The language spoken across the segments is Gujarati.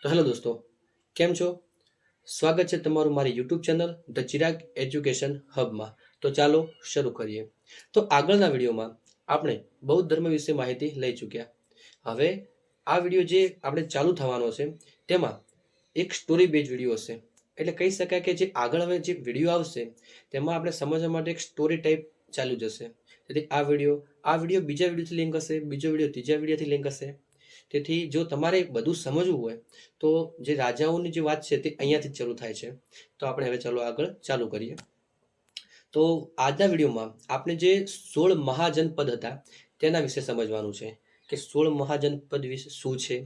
તો હેલો દોસ્તો, કેમ છો? સ્વાગત છે તમારું મારી YouTube channel the Chirag education હબમાં. તો ચાલો શરૂ કરીએ. તો આગળના વિડીયોમાં આપણે બૌદ્ધ ધર્મ વિશે માહિતી લઈ ચૂક્યા. હવે આ વિડીયો જે આપણે ચાલુ થવાનો છે તેમાં એક સ્ટોરી બેઝ વિડીયો હશે. એટલે કહી શકાય કે જે આગળ હવે જે વિડીયો આવશે તેમાં આપણે સમજવા માટે એક સ્ટોરી ટાઈપ ચાલુ જશે. તેથી આ વિડીયો બીજા વિડીયોથી લિંક હશે, બીજો વિડીયો ત્રીજા વિડીયોથી લિંક હશે. તેથી જો તમારે બધું સમજવું હોય તો જે રાજાઓની જે વાત છે તે અહીંયાથી જ શરૂ થાય છે. તો આપણે હવે ચાલો આગળ ચાલુ કરીએ. તો આજના વિડીયોમાં આપણે જે 16 મહાજનપદ હતા તેના વિશે સમજવાનું છે કે 16 મહાજનપદ વિશે શું છે,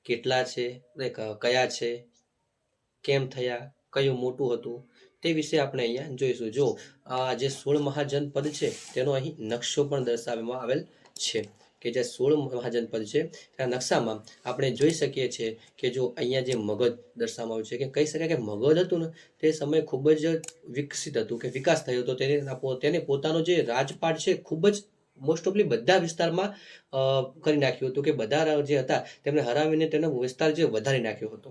કેટલા છે, કયા છે, કેમ થયા, કયું મોટું હતું, તે વિશે આપણે અહીંયા જોઈશું. જો આ જે 16 મહાજનપદ છે તેનો અહીં નકશો પણ દર્શાવવામાં આવેલ છે કે જે 16 મહાજનપદ છે તેના નકશામાં આપણે જોઈ શકીએ છીએ કે જો અહીંયા જે મગધ દર્શાવવામાં આવ્યું છે કે કહી શકાય કે મગધ હતું ને તે સમય ખૂબ જ વિકસિત હતું કે વિકાસ થયો હતો. તેને પોતાનો જે રાજપાટ છે ખૂબ જ મોસ્ટ ઓફલી બધા વિસ્તારમાં કરી નાખ્યું હતું કે બધા જે હતા તેમને હરાવીને તેનો વિસ્તાર જે વધારી નાખ્યો હતો.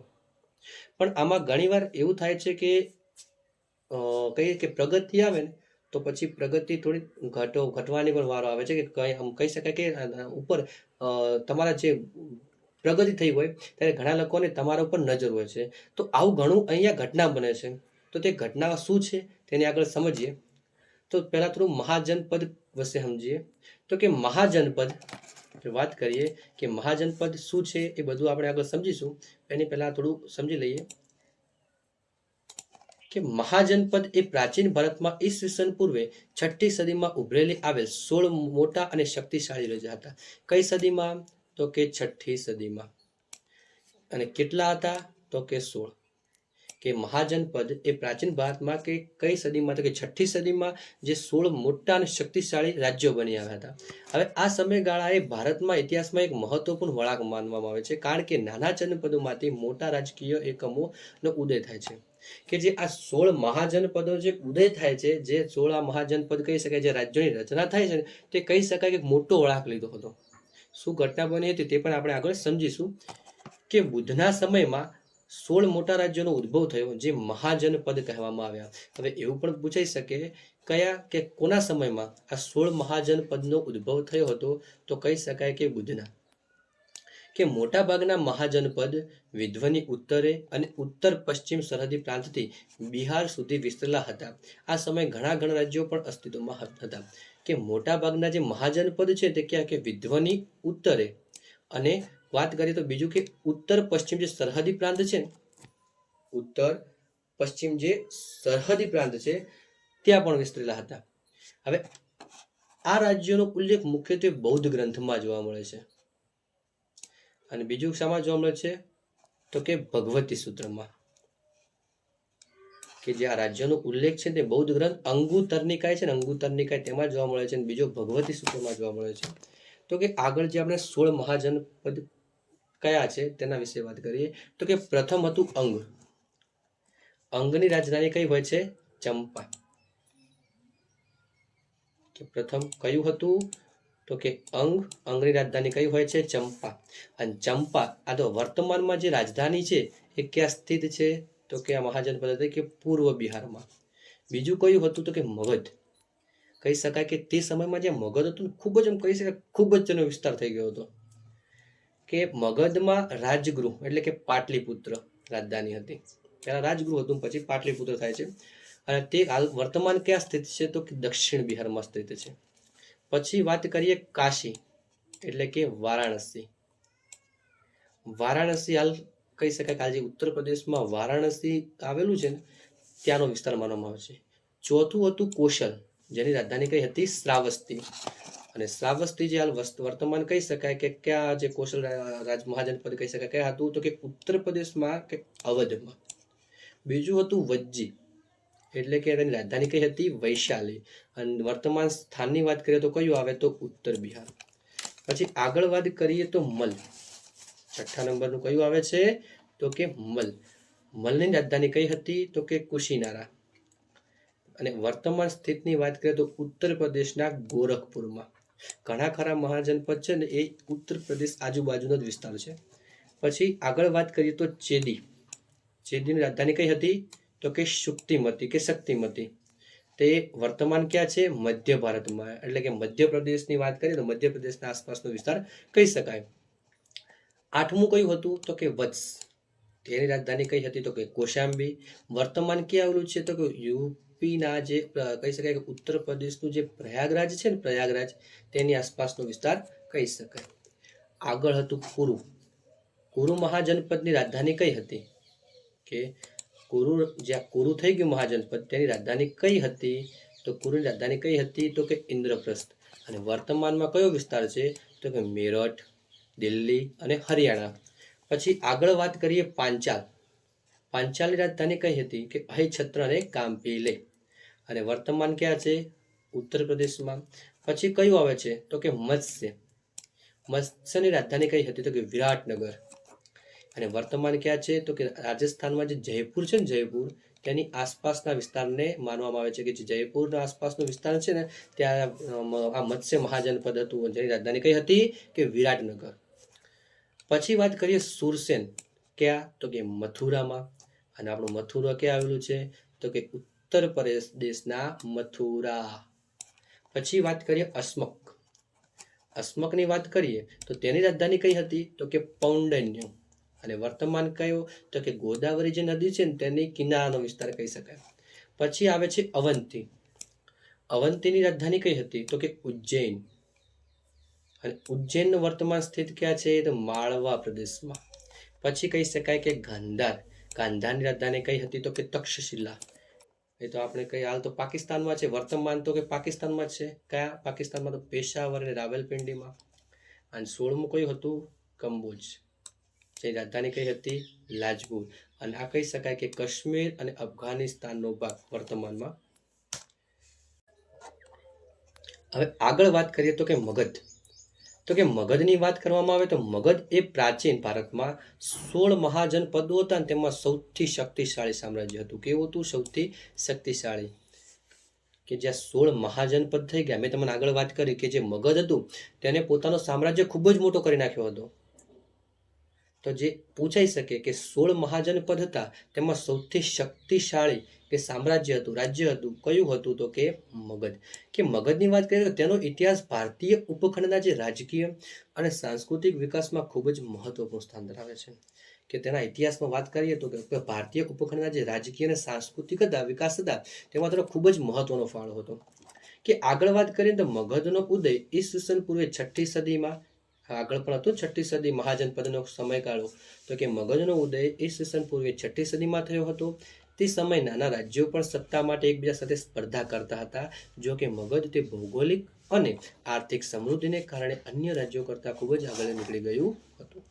પણ આમાં ઘણીવાર એવું થાય છે કે કહીએ કે પ્રગતિ આવે ને તો પછી પ્રગતિ થોડી ઘટવાની પણ વારો આવે છે કે કહી શકાય કે ઉપર તમારા જે પ્રગતિ થઈ હોય ત્યારે ઘણા લોકોને તમારા ઉપર નજર હોય છે. તો આવું ઘણું અહીંયા ઘટના બને છે. તો તે ઘટના શું છે તેની આગળ સમજીએ. તો પહેલા થોડું મહાજનપદ વિશે સમજીએ. તો કે મહાજનપદ વાત કરીએ કે મહાજનપદ શું છે એ બધું આપણે આગળ સમજીશું. એની પહેલા થોડું સમજી લઈએ કે મહાજનપદ એ પ્રાચીન ભારતમાં ઈસવીસન પૂર્વે 6ઠી સદીમાં ઉભરેલી આવેલ 16 મોટા અને શક્તિશાળી રાજા હતા. કઈ સદીમાં? તો કે 6ઠી સદીમાં. અને કેટલા હતા? તો કે 16. કે મહાજનપદ એ પ્રાચીન ભારતમાં કે કઈ સદીમાં? તો કે 6ઠી સદીમાં જે 16 મોટા અને શક્તિશાળી રાજ્યો બની આવ્યા હતા. હવે આ સમયગાળાએ ભારતમાં ઇતિહાસમાં એક મહત્વપૂર્ણ વળાંક માનવામાં આવે છે, કારણ કે નાના જનપદોમાંથી મોટા રાજકીય એકમોનો ઉદય થાય છે. કે જે આ 16 મહાજનપદો જે ઉદય થાય છે, જે 16 મહાજનપદ કહી શકાય જે રાજ્યોની રચના થાય છે તે કહી શકાય કે મોટો વળાંક લીધો હતો. શું ઘટના બની હતી તે પણ આપણે આગળ સમજીશું. કે બુદ્ધના સમયમાં 16 મોટા રાજ્યોનો ઉદ્ભવ થયો જે મહાજનપદ કહેવામાં આવ્યા. હવે એવું પણ પૂછાઈ શકે કયા કે કોના સમયમાં આ 16 મહાજનપદનો ઉદ્ભવ થયો હતો? તો કહી શકાય કે બુદ્ધના. કે મોટા ભાગના મહાજનપદ વિધ્વની ઉત્તરે અને ઉત્તર પશ્ચિમ સરહદી પ્રાંતથી બિહાર સુધી વિસ્તરેલા હતા. આ સમયે ઘણા રાજ્યો પણ અસ્તિત્વમાં હતા. કે મોટા ભાગના જે મહાજનપદ છે તે ક્યાં? કે વિધ્વની ઉત્તરે અને વાત કરીએ તો બીજું કે ઉત્તર પશ્ચિમ જે સરહદી પ્રાંત છે, ઉત્તર પશ્ચિમ જે સરહદી પ્રાંત છે ત્યાં પણ વિસ્તરેલા હતા. હવે આ રાજ્યોનો ઉલ્લેખ મુખ્યત્વે બૌદ્ધ ગ્રંથમાં જોવા મળે છે. અને બીજું શામાં જોવા મળે છે? તો કે ભગવતી સૂત્રમાં. કે જે આ રાજ્યનો ઉલ્લેખ છે તે બૌદ્ધ ગ્રંથ અંગુત્તર નિકાય છે ને, અંગુત્તર નિકાય તેમાં જોવા મળે છે. અને બીજો ભગવતી સૂત્રમાં જોવા મળે છે. તો કે આગળ જે આપણે 16 મહાજનપદ કયા છે તેના વિશે વાત કરીએ. તો કે પ્રથમ હતું અંગ. અંગની રાજધાની કઈ હોય છે? ચંપા. કે પ્રથમ કયું હતું? તો કે અંગની રાજધાની કઈ હોય છે? ચંપા. અને ચંપા આ તો વર્તમાનમાં જે રાજધાની છે એ ક્યાં સ્થિત છે? તો કે આ મહાજનપદ હતી કે પૂર્વ બિહારમાં. બીજું કયું હતું? તો કે મગધ. કહી શકાય કે તે સમયમાં જે મગધ હતું ખૂબ જ કહી શકાય ખૂબ જ તેનો વિસ્તાર થઈ ગયો હતો. કે મગધમાં રાજગૃહ એટલે કે પાટલીપુત્ર રાજધાની હતી. પહેલા રાજગૃહ હતું પછી પાટલીપુત્ર થાય છે. અને તે હાલ વર્તમાન ક્યાં સ્થિત છે? તો કે દક્ષિણ બિહારમાં સ્થિત છે. પછી વાત કરીએ કાશી એટલે કે વારાણસી. વારાણસી હાલ કહી શકાય કે આજે ઉત્તર પ્રદેશમાં વારાણસી આવેલું છે ને ત્યાંનો વિસ્તાર માનવામાં આવે છે. ચોથું હતું કોશલ, જેની રાજધાની કઈ હતી? શ્રાવસ્તી. અને શ્રાવસ્તી જે હાલ વર્તમાન કહી શકાય કે ક્યાં જે કોશલ મહાજનપદ કહી શકાય ક્યાં હતું? તો કે ઉત્તર પ્રદેશમાં કે અવધમાં. બીજું હતું વજ્જી એટલે કે તેની રાજધાની કઈ હતી? વૈશાલી. અને વર્તમાન સ્થાનની વાત કરીએ તો કયું આવે? તો ઉત્તર બિહાર. પછી આગળ વાત કરીએ તો મલ. 6ઠ્ઠા નંબરનું કયું આવે છે? તો કે મલ. મલની રાજધાની કઈ હતી? તો કે કુશીનારા. અને વર્તમાન સ્થિતિની વાત કરીએ તો ઉત્તર પ્રદેશના ગોરખપુરમાં. ઘણા ખરા મહાજનપદ છે ને એ ઉત્તર પ્રદેશ આજુબાજુનો જ વિસ્તાર છે. પછી આગળ વાત કરીએ તો ચેદીની રાજધાની કઈ હતી? તો કે શુક્તિમતી કે શક્તિમતી. તે વર્તમાન ક્યાં છે? મધ્ય ભારતમાં, એટલે કે મધ્યપ્રદેશની વાત કરીએ તો મધ્યપ્રદેશના આસપાસનો વિસ્તાર કહી શકાય. આઠમું કયું હતું? તો કે વત્સ. તેની રાજધાની કઈ હતી? તો કે કોશાંબી. વર્તમાન ક્યાં આવેલું છે? તો કે યુપીના જે કહી શકાય કે ઉત્તર પ્રદેશનું જે પ્રયાગરાજ છે ને, પ્રયાગરાજ, તેની આસપાસનો વિસ્તાર કહી શકાય. આગળ હતું કુરુ મહાજનપદની રાજધાની કઈ હતી? કે જ્યાં કુરુ થઈ ગયું મહાજનપદ, તેની રાજધાની કઈ હતી? તો કુરુની રાજધાની કઈ હતી? તો કે ઇન્દ્રપ્રસ્થ. અને વર્તમાનમાં કયો વિસ્તાર છે? તો કે મેરઠ, દિલ્હી અને હરિયાણા. પછી આગળ વાત કરીએ પાંચાલની રાજધાની કઈ હતી? કે અહિછત્ર અને કામ્પીલે. અને વર્તમાન ક્યાં છે? ઉત્તર પ્રદેશમાં. પછી કયું આવે છે? તો કે મત્સ્યની રાજધાની કઈ હતી? તો કે વિરાટનગર. અને વર્તમાન ક્યાં છે? તો કે રાજસ્થાનમાં જે જયપુર છે ને, જયપુર, તેની આસપાસના વિસ્તારને માનવામાં આવે છે કે જે જયપુરના આસપાસનો વિસ્તાર છે ને, ત્યાં આ મત્સ્ય મહાજનપદ હતું, જેની રાજધાની કઈ હતી? કે વિરાટનગર. પછી વાત કરીએ સુરસેન, ક્યાં? તો કે મથુરામાં. અને આપણું મથુરા ક્યાં આવેલું છે? તો કે ઉત્તર પ્રદેશના મથુરા. પછી વાત કરીએ અસ્મકની વાત કરીએ તો તેની રાજધાની કઈ હતી? તો કે પૌંડન્યુ. અને વર્તમાન કયો? તો કે ગોદાવરી જે નદી છે ને, તેની કિનારાનો વિસ્તાર કહી શકાય. પછી આવે છે અવંતીની રાજધાની કઈ હતી? તો કે ઉજ્જૈન. અને ઉજ્જૈનનું વર્તમાન સ્થિત ક્યાં છે? તો માળવા પ્રદેશમાં. પછી કહી શકાય કે ગાંધારની રાજધાની કઈ હતી? તો કે તક્ષશિલા. એ તો આપણે કઈ હાલ તો પાકિસ્તાનમાં છે, વર્તમાન તો કે પાકિસ્તાનમાં જ છે. કયા પાકિસ્તાનમાં? તો પેશાવર અને રાવલપિંડીમાં. અને 16મું કયું હતું? કંબોજ. જેની રાજધાની કઈ હતી? લાજપુર. અને આ કહી શકાય કે કાશ્મીર અને અફઘાનિસ્તાનનો ભાગ વર્તમાનમાં. હવે આગળ વાત કરીએ તો કે મગધની વાત કરવામાં આવે તો મગધ એ પ્રાચીન ભારતમાં 16 મહાજનપદો હતા અને તેમાં સૌથી શક્તિશાળી સામ્રાજ્ય હતું. કેવું હતું? સૌથી શક્તિશાળી. કે જ્યાં 16 મહાજનપદ થઈ ગયા. મેં તમને આગળ વાત કરી કે જે મગધ હતું તેને પોતાનો સામ્રાજ્ય ખૂબ જ મોટો કરી નાખ્યો હતો. તો જે પૂછાઈ શકે કે 16 મહાજનપદ હતા, તેમાં સૌથી શક્તિશાળી કે સામ્રાજ્ય હતું, રાજ્ય હતું, કયું હતું? તો કે મગધ. કે મગધની વાત કરીએ તો તેનો ઇતિહાસ ભારતીય ઉપખંડના જે રાજકીય અને સાંસ્કૃતિક વિકાસમાં ખૂબ જ મહત્વપૂર્ણ સ્થાન ધરાવે છે. કે તેના ઇતિહાસમાં વાત કરીએ તો કે ભારતીય ઉપખંડના જે રાજકીય અને સાંસ્કૃતિક વિકાસ હતા, તેમાં તેનો ખૂબ જ મહત્વનો ફાળો હતો. કે આગળ વાત કરીએ તો મગધનો ઉદય ઈસવીસન પૂર્વે 6ઠી સદીમાં, આગળ પણ હતું 6ઠી સદી મહાજનપદનો સમયગાળો, તો કે મગધનો ઉદય ઈસવીસન પૂર્વે 6ઠી સદીમાં થયો હતો. તે સમય નાના રાજ્યો પણ સત્તા માટે એકબીજા સાથે સ્પર્ધા કરતા હતા. જો કે મગધ તે ભૌગોલિક અને આર્થિક સમૃદ્ધિને કારણે અન્ય રાજ્યો કરતાં ખૂબ જ આગળ નીકળી ગયું હતું.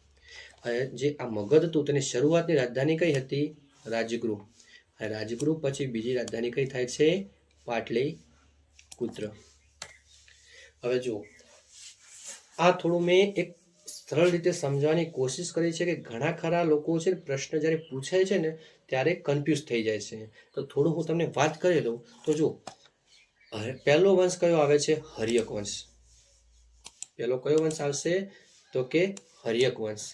જે આ મગધ હતું તેની શરૂઆતની રાજધાની કઈ હતી? રાજગૃહ. રાજગૃહ પછી બીજી રાજધાની કઈ થાય છે? પાટલીપુત્ર. હવે જુઓ, આ થોડું મેં એક સરળ રીતે સમજવાની કોશિશ કરી છે કે ઘણા ખરા લોકો છે પ્રશ્ન જ્યારે પૂછાય છે ને ત્યારે કન્ફ્યુઝ થઈ જાય છે. તો થોડું હું તમને વાત કરી દઉં તો જુઓ, પહેલો વંશ કયો આવે છે? હર્યક વંશ. પહેલો કયો વંશ આવશે? તો કે હર્યક વંશ.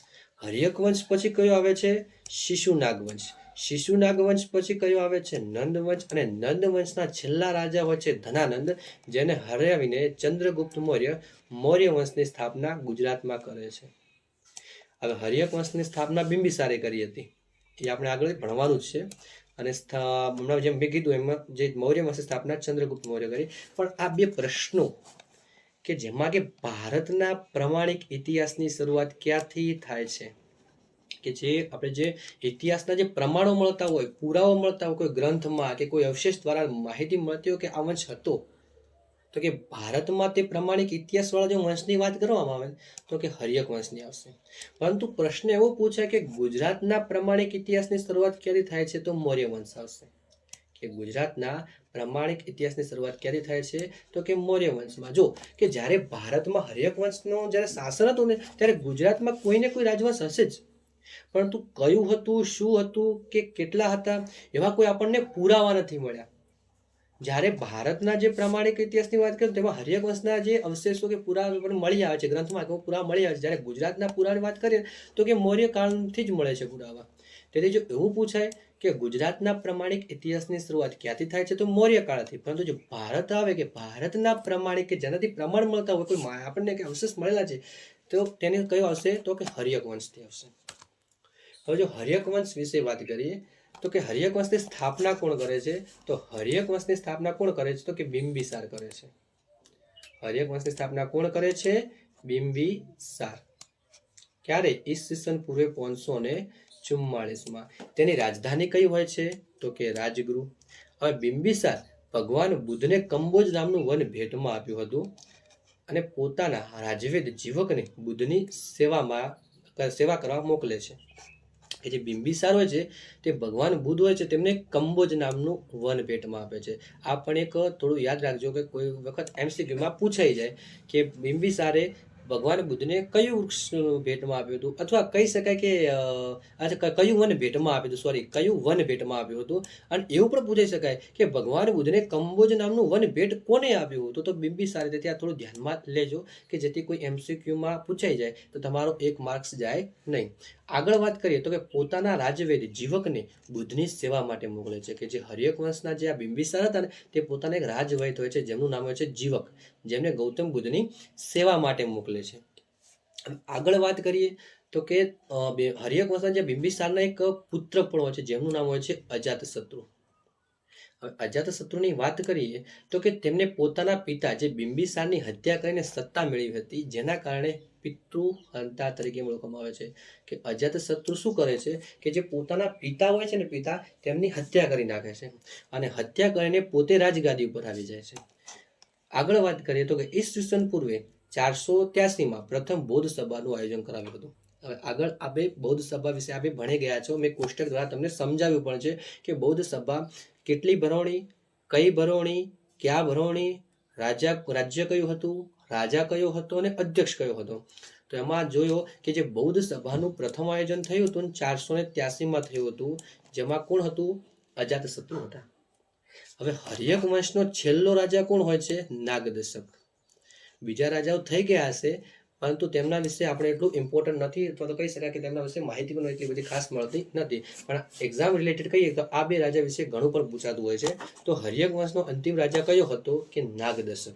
હર્યક વંશ પછી કયો આવે છે? શિશુનાગ વંશ. શિશુનાગ વંશ પછી કયો આવે છે? નંદ વંશ. અને નંદ વંશના છેલ્લા રાજા હોય છે ધનાનંદ, જેને હરાવીને ચંદ્રગુપ્ત મૌર્ય વંશની સ્થાપના ગુજરાતમાં કરે છે. હવે હર્યક વંશની સ્થાપના બિંબિસારે કરી હતી, એ આપણે આગળ ભણવાનું જ છે. અને હમણાં જેમ મેં કીધું એમાં જે મૌર્ય વંશની સ્થાપના ચંદ્રગુપ્ત મૌર્ય કરી. પણ આ બે પ્રશ્નો કે જેમાં કે ભારતના પ્રમાણિક ઇતિહાસની શરૂઆત ક્યાંથી થાય છે, કે જે આપણે જે ઇતિહાસના જે પ્રમાણો મળતા હોય, પુરાવો મળતા હોય, કોઈ ગ્રંથમાં કે કોઈ અવશેષ દ્વારા માહિતી મળતી હોય કે આ વંશ હતો, તો કે ભારતમાં તે પ્રમાણિક ઇતિહાસવાળા જો વંશની વાત કરવામાં આવે તો કે હર્યક વંશની આવશે. પરંતુ પ્રશ્ન એવો પૂછાય કે ગુજરાતના પ્રમાણિક ઇતિહાસની શરૂઆત ક્યાંથી થાય છે? તો મૌર્ય વંશ આવશે. કે ગુજરાતના પ્રમાણિક ઇતિહાસની શરૂઆત ક્યાંથી થાય છે? તો કે મૌર્ય વંશમાં. જો કે જ્યારે ભારતમાં હર્યક વંશનું જ્યારે શાસન હતું ને, ત્યારે ગુજરાતમાં કોઈને કોઈ રાજવંશ હશે જ, પરંતુ કયું હતું, શું હતું, કે કેટલા હતા, એવા કોઈ આપણને પુરાવા નથી મળ્યા. જ્યારે ભારતના જે પ્રામાણિક ઇતિહાસની વાત કરીએ તેમાં હર્યક વંશના જે અવશેષો કે પુરાવા પણ મળી આવે છે, ગ્રંથમાં પુરાવા મળી આવે છે. જ્યારે ગુજરાતના પુરાવાની વાત કરીએ તો કે મૌર્ય કાળથી જ મળે છે પુરાવા. તેથી જો એવું પૂછાય કે ગુજરાતના પ્રામાણિક ઇતિહાસની શરૂઆત ક્યાંથી થાય છે તો મૌર્ય કાળથી. પરંતુ જો ભારત આવે કે ભારતના પ્રામાણિક કે જેનાથી પ્રમાણ મળતા હોય કોઈ આપણને કે અવશેષ મળેલા છે તો તેને કયો આવશે તો કે હર્યક વંશથી આવશે. હવે જો હર્યક વંશ વિશે વાત કરીએ તો કે હર્યક વંશની સ્થાપના કોણ કરે છે તો હર્યક વંશની સ્થાપના કોણ કરે છે તો કે બિંબિસાર કરે છે. હર્યક વંશની સ્થાપના કોણ કરે છે? બિંબિસાર. ક્યારે? ઈસવીસન પૂર્વે 544માં. તેની રાજધાની કઈ હોય છે તો કે રાજગૃહ. હવે બિંબિસાર ભગવાન બુદ્ધને કંબોજ નામનું વન ભેટમાં આપ્યું હતું અને પોતાના રાજવેદ જીવકને બુદ્ધની સેવા કરવા મોકલે છે. કે જે બિંબિસાર હોય છે તે ભગવાન બુદ્ધ હોય છે તેમને કંબોજ નામનું વન ભેટમાં આપે છે. આ પણ એક થોડું યાદ રાખજો કે કોઈ વખત MCQમાં પૂછાઈ જાય કે બિંબિસારે ભગવાન બુદ્ધને કયું વૃક્ષ ભેટમાં આપ્યું હતું, અથવા કહી શકાય કે કયું વન ભેટમાં આપ્યું હતું, કયું વન ભેટમાં આપ્યું હતું. અને એવું પણ પૂછાઈ શકાય કે ભગવાન બુદ્ધને કંબોજ નામનું વન ભેટ કોને આપ્યું હતું તો બિંબિસારે. તેથી આ થોડું ધ્યાનમાં લેજો કે જેથી કોઈ MCQમાં પૂછાઈ જાય તો તમારો 1 માર્ક્સ જાય નહીં. આગળ વાત કરીએ તો કે પોતાના રાજવેદ જીવકને બુદ્ધની સેવા માટે મોકલે છે. કે જે હર્યક વંશના જે આ બિંબિસાર હતા ને તે પોતાના એક રાજવૈદ હોય છે જેમનું નામ હોય છે જીવક, જેમને ગૌતમ બુદ્ધની સેવા માટે મોકલે છે. આગળ વાત કરીએ તો કે હર્યક વંશના જે બિંબિસારના એક પુત્ર પણ હોય છે જેમનું નામ હોય છે અજાતશત્રુ. અજાતશત્રુની વાત કરીએ તો કે તેમને પોતાના પિતા જે બિંબિસારની હત્યા કરીને સત્તા મેળવી હતી, જેના કારણે પિતૃહંતા તરીકે ઓળખવામાં આવે છે. કે અજાતશત્રુ શું કરે છે કે જે પોતાના પિતા હોય છે ને પિતા તેમની હત્યા કરી નાખે છે અને હત્યા કરીને પોતે રાજગાદી ઉપર આવી જાય છે. આગળ વાત કરીએ તો કે ઈસવીસન પૂર્વે 483માં પ્રથમ બૌદ્ધ સભાનું આયોજન કરાવ્યું હતું. હવે આગળ આપણે બૌદ્ધ સભા વિશે આપણે ભણી ગયા છો. મેં કોષ્ટક દ્વારા તમને સમજાવ્યું પણ છે કે બૌદ્ધ સભા કેટલી ભરવણી, કઈ ભરવણી, ક્યાં ભરવણી, રાજ્ય કયું હતું, રાજા કયો હતો અને અધ્યક્ષ કયો હતો. તો એમાં જોયો કે જે બૌદ્ધ સભાનું પ્રથમ આયોજન થયું હતું 483માં થયું હતું, જેમાં કોણ હતું? અજાતશત્રુ હતા. હવે હર્યક વંશનો છેલ્લો રાજા કોણ હોય છે? નાગદશક. બીજા રાજાઓ થઈ ગયા હશે પરંતુ તેમના વિશે આપણે એટલું ઇમ્પોર્ટન્ટ નથી, અથવા તો કહી શકાય કે તેમના વિશે માહિતી પણ એટલી બધી ખાસ મળતી નથી. પણ એક્ઝામ રિલેટેડ કહીએ તો આ 2 રાજા વિશે ઘણું પણ પૂછાતું હોય છે. તો હર્યક વંશનો અંતિમ રાજા કયો હતો? કે નાગદશક.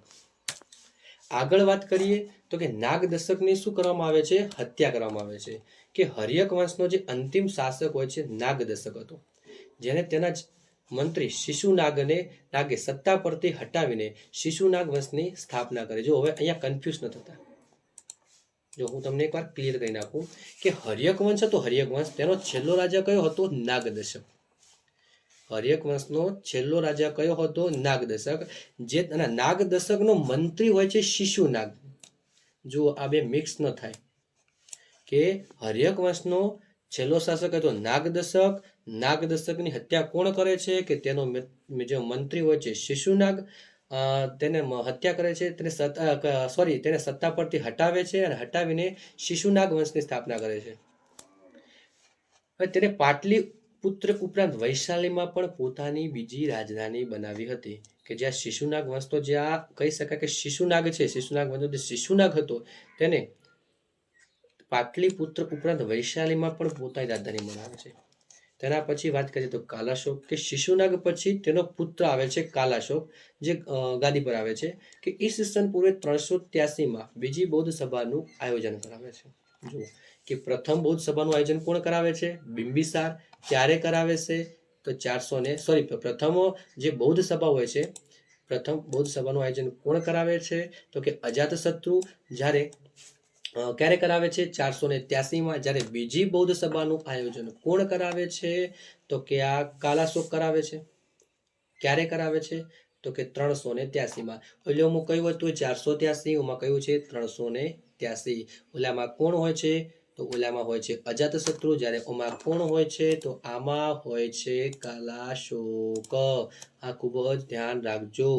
આગળ વાત કરીએ તો કે નાગદશકની શું કરવામાં આવે છે? હત્યા કરવામાં આવે છે. કે હર્યક વંશનો જે અંતિમ શાસક હોય છે નાગદશક હતો, જેને તેના જ મંત્રી શિશુનાગે સત્તા પરથી હટાવીને શિશુનાગ વંશની સ્થાપના કરી. જો હવે અહીંયા કન્ફ્યુઝ ન થતા, જો હું તમને એકવાર ક્લિયર કરી નાખું કે હર્યક વંશ હતો, હર્યક વંશ તેનો છેલ્લો રાજા કયો હતો? નાગદશક. હર્યક વંશનો છેલ્લો રાજા કયો હતો? નાગદશક. જે નાગદશકનો મંત્રી હોય છે શિશુનાગ. જો આ 2 મિક્સ ન થાય કે હર્યક વંશનો છેલ્લો શાસક હતો નાગદશક. નાગદશકની હત્યા કોણ કરે છે? કે તેનો જે મંત્રી હોય છે શિશુનાગ, તેને હત્યા કરે છે, તેને સત્તા પરથી હટાવે છે અને હટાવીને શિશુનાગ વંશની સ્થાપના કરે છે. હવે તેને પાટલીપુત્ર ઉપરાંત વૈશાલીમાં પણ પોતાની બીજી રાજધાની બનાવી હતી. કે જ્યાં શિશુનાગ વંશનો જે આ કહી શકાય કે શિશુનાગ છે, શિશુનાગ વંશનો જે શિશુનાગ હતો તેને પાટલીપુત્ર ઉપરાંત વૈશાલીમાં પણ પોતાની રાજધાની બનાવે છે. તેના પછી વાત કરીએ તો કાલાશોક. કે શિશુનાગ પછી તેનો પુત્ર આવે છે કાલાશોક, જે ગાદી પર આવે છે. કે ઈસવીસન પૂર્વે 383માં બીજી બૌદ્ધ સભાનું આયોજન કરાવે છે. જુઓ કે પ્રથમ બૌદ્ધ સભાનું આયોજન કોણ કરાવે છે? બિંબિસાર. ક્યારે કરાવે છે? તો પ્રથમ જે બૌદ્ધ સભા હોય છે, પ્રથમ બૌદ્ધ સભાનું આયોજન કોણ કરાવે છે? તો કે અજાતશત્રુ. ક્યારે કરાવે છે? 483માં. જ્યારે બીજી બૌદ્ધ સભાનું આયોજન કોણ કરાવે છે? તો કે આ કાલાશોક કરાવે છે. ક્યારે કરાવે છે? તો કે 383માં. ઓલામાં કયું હતું? 483. ઓમાં કયું છે? 383. ઓલામાં કોણ હોય છે? તો ઓલામાં હોય છે અજાતશત્રુ. જ્યારે ઓમાં કોણ હોય છે? તો આમાં હોય છે કાલાશોક. આ ખૂબ જ ધ્યાન રાખજો.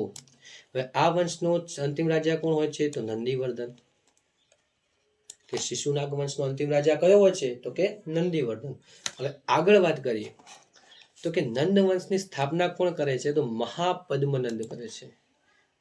હવે આ વંશનો અંતિમ રાજા કોણ હોય છે? તો નંદીવર્ધન. કે શિશુનાગ વંશનો અંતિમ રાજા કયો હોય છે? તો કે નંદીવર્ધન. હવે આગળ વાત કરીએ તો કે નંદ વંશની સ્થાપના કોણ કરે છે? તો મહાપદ્મનંદ કરે છે.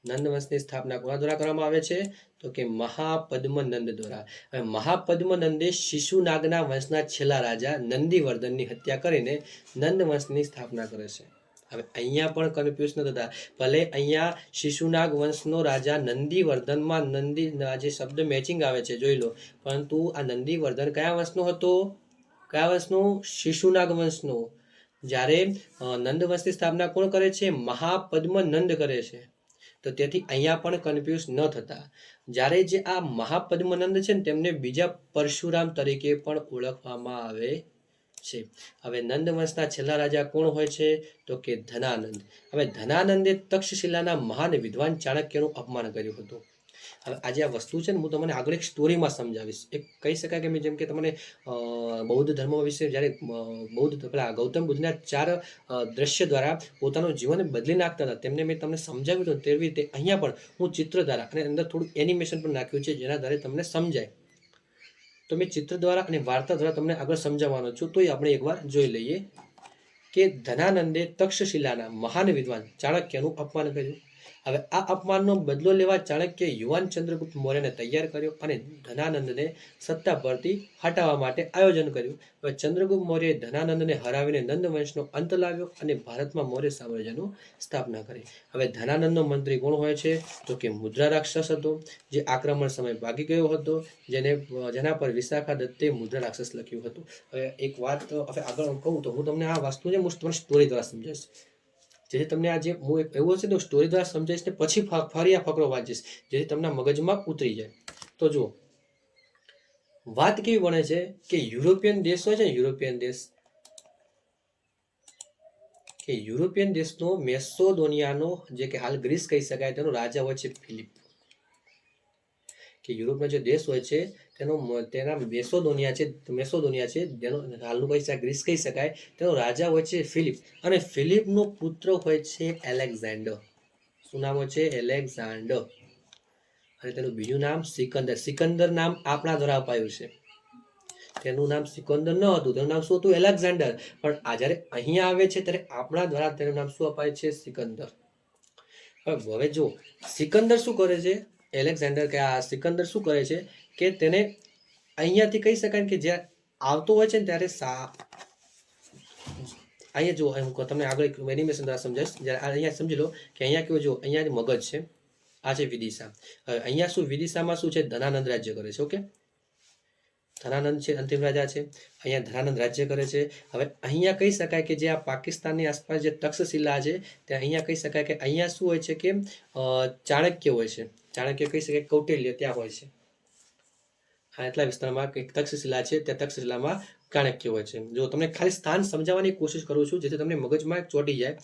નંદ વંશની સ્થાપના કોના દ્વારા કરવામાં આવે છે? તો કે મહાપદ્મનંદ દ્વારા. હવે મહાપદ્મનંદે શિશુનાગના વંશના છેલ્લા રાજા નંદીવર્ધનની હત્યા કરીને નંદ વંશની સ્થાપના કરે છે. હવે અહીંયા પણ કન્ફ્યુઝ ન થતા. ભલે અહીંયા શિશુનાગ વંશનો રાજા નંદીવર્ધનમાં નંદી જે શબ્દ મેચિંગ આવે છે જોઈ લો, પરંતુ આ નંદીવર્ધન કયા વંશનો હતો? કયા વંશનો? શિશુનાગ વંશનો. જ્યારે નંદ વંશની સ્થાપના કોણ કરે છે? મહાપદ્મનંદ કરે છે. તો તેથી અહીંયા પણ કન્ફ્યુઝ ન થતા. જ્યારે જે આ મહાપદ્મનંદ છે ને તેમને બીજા પરશુરામ તરીકે પણ ઓળખવામાં આવે છે. હવે નંદ વંશના છેલ્લા રાજા કોણ હોય છે? તો કે ધનાનંદ. હવે ધનાનંદે તક્ષશિલાના મહાન વિદ્વાન ચાણક્યનું અપમાન કર્યું હતું. હવે આજે આ વસ્તુ છે ને હું તમને આગળ એક સ્ટોરીમાં સમજાવીશ. એક કહી શકાય કે મેં જેમ કે તમને બૌદ્ધ ધર્મ વિશે જ્યારે પેલા ગૌતમ બુદ્ધના 4 દ્રશ્ય દ્વારા પોતાનું જીવન બદલી નાખતા હતા તેમને મેં તમને સમજાવ્યું હતું. તેવી રીતે અહીંયા પણ હું ચિત્ર દ્વારા અને અંદર થોડું એનિમેશન પણ નાખ્યું છે જેના દ્વારા તમને સમજાય. તો મેં ચિત્ર દ્વારા અને વાર્તા દ્વારા તમને આગળ સમજાવવાનો છું. તો આપણે એકવાર જોઈ લઈએ કે ધનાનંદે તક્ષશિલાના મહાન વિદ્વાન ચાણક્યનું અપમાન કર્યું. હવે આ અપમાનનો બદલો લેવા ચાણક્ય યુવાન ચંદ્રગુપ્ત મૌર્યને તૈયાર કર્યો અને ધનાનંદને સત્તા પરથી હટાવવા માટે આયોજન કર્યું. હવે ચંદ્રગુપ્ત મૌર્યએ ધનાનંદને હરાવીને નંદ વંશનો અંત લાવ્યો અને ભારતમાં મૌર્ય સામ્રાજ્યની સ્થાપના કરી. હવે ધનાનંદનો મંત્રી કોણ હોય છે? તો કે મુદ્રા રાક્ષસ હતો, જે આક્રમણ સમય ભાગી ગયો હતો, જેના પર વિશાખા દત્તે મુદ્રા રાક્ષસ લખ્યું હતું. હવે એક વાત હવે આગળ કહું તો હું તમને આ વસ્તુ છે હું તમને સ્ટોરી દ્વારા સમજાવીશ. જેથી તમને આ જે હું એવું હશે તો સ્ટોરી દ્વારા સમજાવીશ ને પછી ફરી આ ફકરો વાંચીશ જેથી તમને મગજમાં ઉતરી જાય. તો જુઓ વાત કેવી બને છે કે યુરોપિયન દેશ હોય છે ને, યુરોપિયન દેશનો મેસોડોનિયાનો જે કે હાલ ગ્રીસ કહી શકાય તેનો રાજા હોય છે ફિલિપ. કે યુરોપનો જે દેશ હોય છે તેના મેસોડોનિયા છે જેનો હાલનું કહી શકાય ગ્રીસ કહી શકાય, તેનો રાજા હોય છે ફિલિપ. અને ફિલિપનો પુત્ર હોય છે એલેક્ઝાન્ડર. શું નામ હોય છે? એલેક્ઝાન્ડર. અને તેનું બીજું નામ સિકંદર. સિકંદર નામ આપણા દ્વારા અપાયું છે. તેનું નામ સિકંદર ન હતું, તેનું નામ શું હતું? એલેક્ઝાન્ડર. પણ આ જ્યારે અહીંયા આવે છે ત્યારે આપણા દ્વારા તેનું નામ શું અપાય છે? સિકંદર. હવે જો સિકંદર શું કરે છે? એલેક્ઝાન્ડર કે આ સિકંદર શું કરે છે કે તેને અહીંયાથી કહી શકાય કે જ્યાં આવતો હોય છે ને ત્યારે અહીંયા જો હું તમને આગળ એક એનિમેશન દ્વારા સમજાવીશ. જ્યારે અહીંયા સમજી લો કે અહીંયા કેવું જો અહીંયા મગજ છે, આ છે વિદિશા. હવે અહીંયા શું વિદિશામાં શું છે? ધનાનંદ રાજ્ય કરે છે. ઓકે, ધનાનંદ છે અંતિમ રાજા છે. અહીંયા ધનાનંદ રાજ્ય કરે છે. હવે અહીંયા કહી શકાય કે જે આ પાકિસ્તાનની આસપાસ જે તક્ષશિલા છે ત્યાં અહીંયા કહી શકાય કે અહીંયા શું હોય છે કે ચાણક્ય હોય છે. ચાણક્ય કહી શકાય કૌટિલ્ય ત્યાં હોય છે. આ એટલા વિસ્તારમાં એક તક્ષશિલા છે, ત્યાં તક્ષશિલામાં ચાણક્ય હોય છે. જો તમને ખાલી સ્થાન સમજાવવાની કોશિશ કરું છું જેથી તમને મગજમાં ચોંટી જાય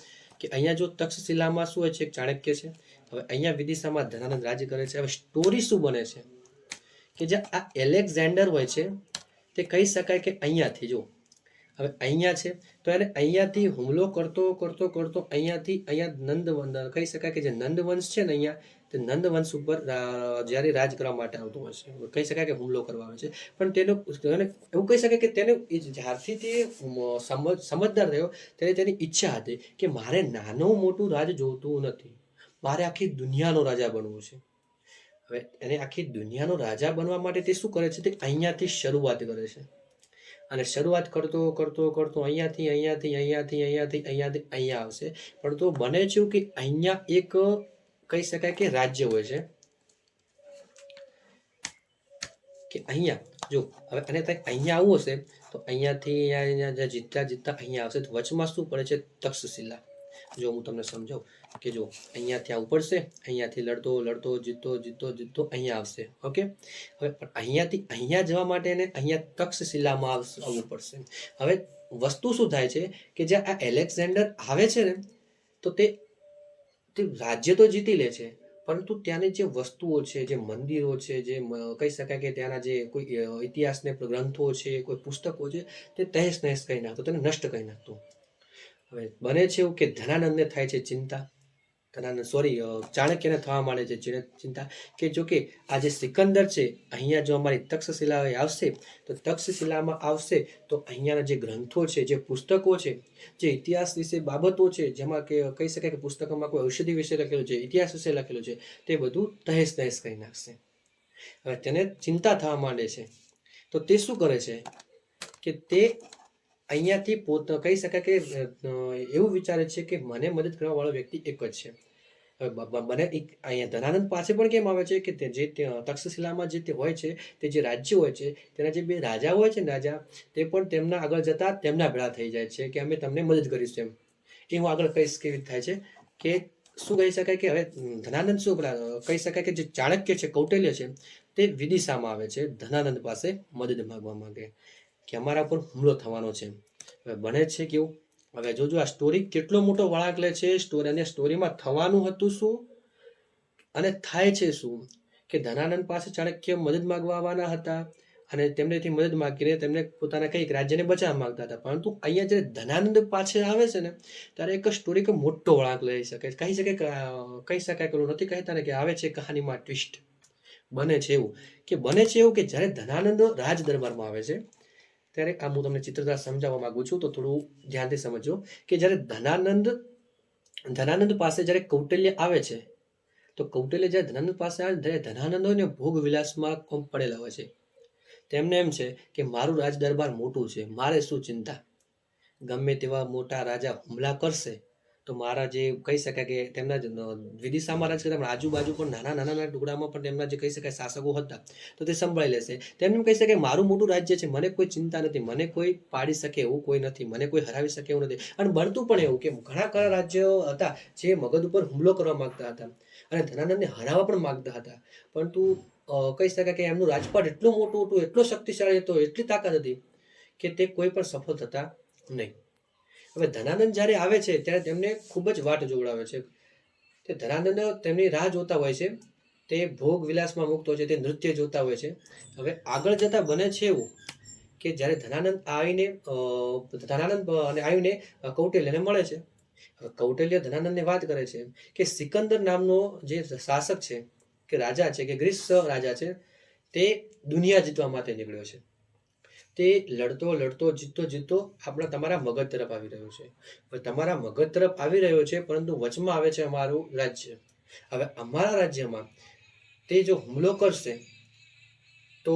કે અહીંયા જો તક્ષશિલામાં શું હોય છે? ચાણક્ય છે. હવે અહીંયા વિદિશામાં ધનાનંદ રાજ્ય કરે છે. હવે સ્ટોરી શું બને છે કે જે આ એલેક્ઝાન્ડર હોય છે તે કહી શકાય કે અહીંયાથી જો હવે અહીંયા છે તો એને અહીંયાથી હુમલો કરતો અહીંયા નંદ કહી શકાય કે જે નંદવંશ છે ને અહીંયા તે નંદવંશ ઉપર જ્યારે રાજ કરવા માટે આવતો હોય છે, કહી શકાય કે હુમલો કરવા આવે છે. પણ એવું કહી શકાય કે તેને જ્યારથી તે સમજદાર થયો ત્યારે તેની ઈચ્છા હતી કે મારે નાનું મોટું રાજ જોતું નથી, મારે આખી દુનિયાનો રાજા બનવું છે. હવે એને આખી દુનિયાનો રાજા બનવા માટે તે શું કરે છે? તે અહીંયાથી શરૂઆત કરે છે. અને શરૂઆત કરતો અહીંયાથી અહીંયા આવશે. પણ તો બને છે કે અહીંયા એક કહી શકાય કે રાજ્ય હોય છે કે અહીંયા જો હવે અને અહીંયા આવવું હશે તો અહીંયાથી અહીંયા જીતતા અહીંયા આવશે તો વચમાં શું પડે છે? તક્ષશિલા. જો હું તમને સમજાવું કે જો અહીંયાથી આવવું પડશે, અહીંયાથી લડતો જીતતો અહીંયા આવશે. ઓકે, હવે અહીંયાથી અહીંયા જવા માટે એને અહીંયા તક્ષશિલામાં આવવું પડશે. હવે વસ્તુ શું થાય છે કે જે આ એલેક્ઝાન્ડર આવે છે ને તો તે રાજ્ય તો જીતી લે છે, પરંતુ ત્યાંની જે વસ્તુઓ છે, જે મંદિરો છે, જે કહી શકાય કે ત્યાંના જે કોઈ ઇતિહાસને ગ્રંથો છે, કોઈ પુસ્તકો છે તે તહેસ નહેસ કરી નાખતો, તેને નષ્ટ કરી નાખતો. હવે બને છે એવું કે ધનાનંદને થાય છે ચિંતા, ચાણક્યને થવા માંડે છે ચિંતા કે જો કે આ જે સિકંદર છે અહીંયા જો અમારી તક્ષશિલા આવશે તો તક્ષશિલામાં આવશે તો અહીંયાના જે ગ્રંથો છે, જે પુસ્તકો છે, જે ઇતિહાસ વિશે બાબતો છે, જેમાં કે કહી શકાય કે પુસ્તકોમાં કોઈ ઔષધિ વિશે લખેલું છે, ઇતિહાસ વિશે લખેલું છે, તે બધું તહેસ નહેસ કરી નાખશે. હવે તેને ચિંતા થવા માંડે છે તો તે શું કરે છે કે તે અહીંયાથી કહી શકાય કે એવું વિચારે છે કે મને મદદ કરવા વાળો વ્યક્તિ એક જ છે. મને અહીંયા ધનાનંદ પાસે પણ કેમ આવે છે કે તે જે તક્ષશિલામાં જે તે હોય છે, તે જે રાજ્ય હોય છે, તેના જે બે રાજા હોય છે ને રાજા, તે પણ તેમના આગળ જતા તેમના ભેળા થઈ જાય છે કે અમે તમને મદદ કરીશું એમ. એ હું આગળ કહીશ કેવી રીતે થાય છે કે શું કહી શકાય કે હવે ધનાનંદ શું કહી શકાય કે જે ચાણક્ય છે, કૌટિલ્ય છે, તે વિદિશામાં આવે છે ધનાનંદ પાસે મદદ માંગવા માંગે કે અમારા પર હુમલો થવાનો છે. હવે બને છે કેવું, હવે જોજો આ સ્ટોરી કેટલો મોટો વળાંક લે છે. અને સ્ટોરીમાં થવાનું હતું શું અને થાય છે શું કે ધનાનંદ પાસે ચાણક્ય મદદ માંગવા આવવાના હતા અને તેમનેથી મદદ માંગીને તેમને પોતાના કઈક રાજ્યને બચાવવા માંગતા હતા. પરંતુ અહીંયા જ્યારે ધનાનંદ પાસે આવે છે ને ત્યારે એક સ્ટોરી કે મોટો વળાંક લઈ શકે, કહી શકાય કે નથી કહેતા ને કે આવે છે કહાનીમાં ટ્વિસ્ટ. બને છે એવું કે જ્યારે ધનાનંદ રાજ દરબારમાં આવે છે ત્યારે આ હું તમને ચિત્રતા સમજાવવા માંગુ છું તો થોડું ધ્યાનથી સમજો કે જ્યારે ધનાનંદ પાસે જ્યારે કૌટિલ્ય આવે છે તો કૌટિલ્ય જ્યારે ધનાનંદ પાસે આવે ત્યારે ધનાનંદ હોય ને ભોગ વિલાસમાં પડેલા હોય છે. તેમને એમ છે કે મારું રાજ દરબાર મોટું છે, મારે શું ચિંતા, ગમે તેવા મોટા રાજા હુમલા કરશે તો મારા જે કહી શકાય કે તેમના વિદિશામાં રાજ કરતા આજુબાજુ પણ નાના ટુકડામાં પણ તેમના જે કહી શકાય શાસકો હતા તો તે સંભાળી લેશે. તેમને કહી શકાય મારું મોટું રાજ્ય છે, મને કોઈ ચિંતા નથી, મને કોઈ પાડી શકે એવું કોઈ નથી, મને કોઈ હરાવી શકે એવું નથી. અને બનતું પણ એવું કે ઘણા ખરા રાજ્યો હતા જે મગધ ઉપર હુમલો કરવા માંગતા હતા અને ધનાનંદને હરાવવા પણ માંગતા હતા. પરંતુ કહી શકાય કે એમનું રાજપાટ એટલું મોટું હતું, એટલો શક્તિશાળી હતો, એટલી તાકાત હતી કે તે કોઈ પણ સફળ થતા નહીં. હવે ધનાનંદ જ્યારે આવે છે ત્યારે તેમને ખૂબ જ વાટ જોવડાવે છે. તે ધનાનંદ તેમની રાહ જોતા હોય છે, તે ભોગ વિલાસમાં મુક્ત હોય છે, તે નૃત્ય જોતા હોય છે. હવે આગળ જતા બને છે એવું કે જ્યારે ધનાનંદ આવીને કૌટિલ્યને મળે છે. કૌટિલ્ય ધનાનંદને વાત કરે છે કે સિકંદર નામનો જે શાસક છે કે રાજા છે કે ગ્રીસ રાજા છે, તે દુનિયા જીતવા માટે નીકળ્યો છે. તે લડતો જીતતો તમારા મગધ તરફ આવી રહ્યો છે. તમારા મગધ તરફ આવી રહ્યો છે પરંતુ વચમાં આવે છે અમારું રાજ્ય. હવે અમારા રાજ્યમાં તે જો હુમલો કરશે તો